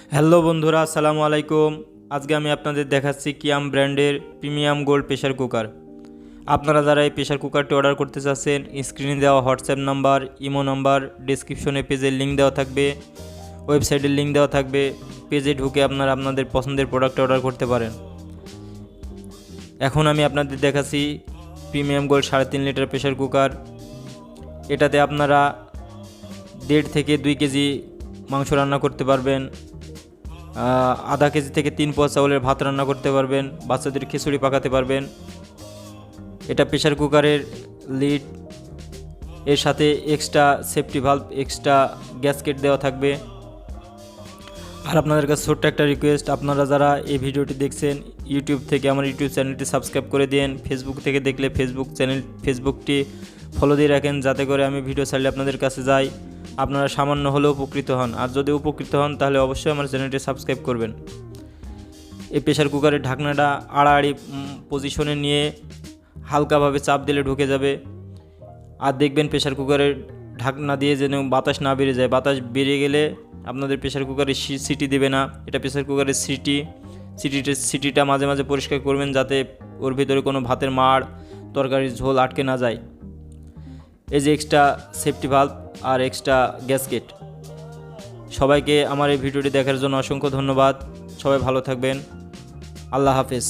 Hello বন্ধুরা, আসসালামু আলাইকুম। আজকে আমি আপনাদের দেখাচ্ছি কিয়াম ব্র্যান্ডের প্রিমিয়াম গোল্ড প্রেশার কুকার। আপনারা যারা এই প্রেশার কুকারটি অর্ডার করতে চাচ্ছেন, স্ক্রিনে দেওয়া হোয়াটসঅ্যাপ নাম্বার, ইমো নাম্বার, ডিসক্রিপশনে পেজের লিঙ্ক দেওয়া থাকবে, ওয়েবসাইটের লিঙ্ক দেওয়া থাকবে। পেজে ঢুকে আপনারা আপনাদের পছন্দের প্রোডাক্ট অর্ডার করতে পারেন। এখন আমি আপনাদের দেখাচ্ছি premium gold 3.5 litre pressure cooker. এটাতে আপনারা 1.5 থেকে 2 কেজি মাংস রান্না করতে পারবেন, আধা কেজি থেকে 3 পোয়া চাউলের ভাত রান্না করতে পারবেন, বাচ্চাদের খিচুড়ি পাকাতে পারবেন। এটা প্রেশার কুকারের লিড, এর সাথে extra safety valve, extra gasket দেওয়া থাকবে। আর আপনাদের কাছে ছোট্ট একটা রিকোয়েস্ট, আপনারা যারা এই ভিডিওটি দেখছেন ইউটিউব থেকে, আমার ইউটিউব চ্যানেলটি সাবস্ক্রাইব করে দিন। ফেসবুক থেকে দেখলে ফেসবুকটি ফলো দিয়ে রাখেন, যাতে করে আমি ভিডিও ছাড়লে আপনাদের কাছে যাই, আপনারা সামান্য হলেও উপকৃত হন। আর যদি উপকৃত হন তাহলে অবশ্যই আমার চ্যানেলটি সাবস্ক্রাইব করবেন। এই প্রেশার কুকারের ঢাকনাটা আড়াআড়ি পজিশনে নিয়ে হালকাভাবে চাপ দিলে ঢুকে যাবে। আর দেখবেন প্রেশার কুকারের ঢাকনা দিয়ে যেন বাতাস না বেরিয়ে যায়। বাতাস বেরিয়ে গেলে আপনাদের প্রেশার কুকারে সিটি দেবে না। এটা প্রেশার কুকারের সিটিটা মাঝে মাঝে পরিষ্কার করবেন, যাতে ওর ভিতরে কোনো ভাতের মাড়, তরকারির ঝোল আটকে না যায়। এই যে এক্সট্রা সেফটি ভালভ আর এক্সট্রা গ্যাসকেট। সবাইকে আমার এই ভিডিওটি দেখার জন্য অসংখ্য ধন্যবাদ। সবাই ভালো থাকবেন। আল্লাহ হাফেজ।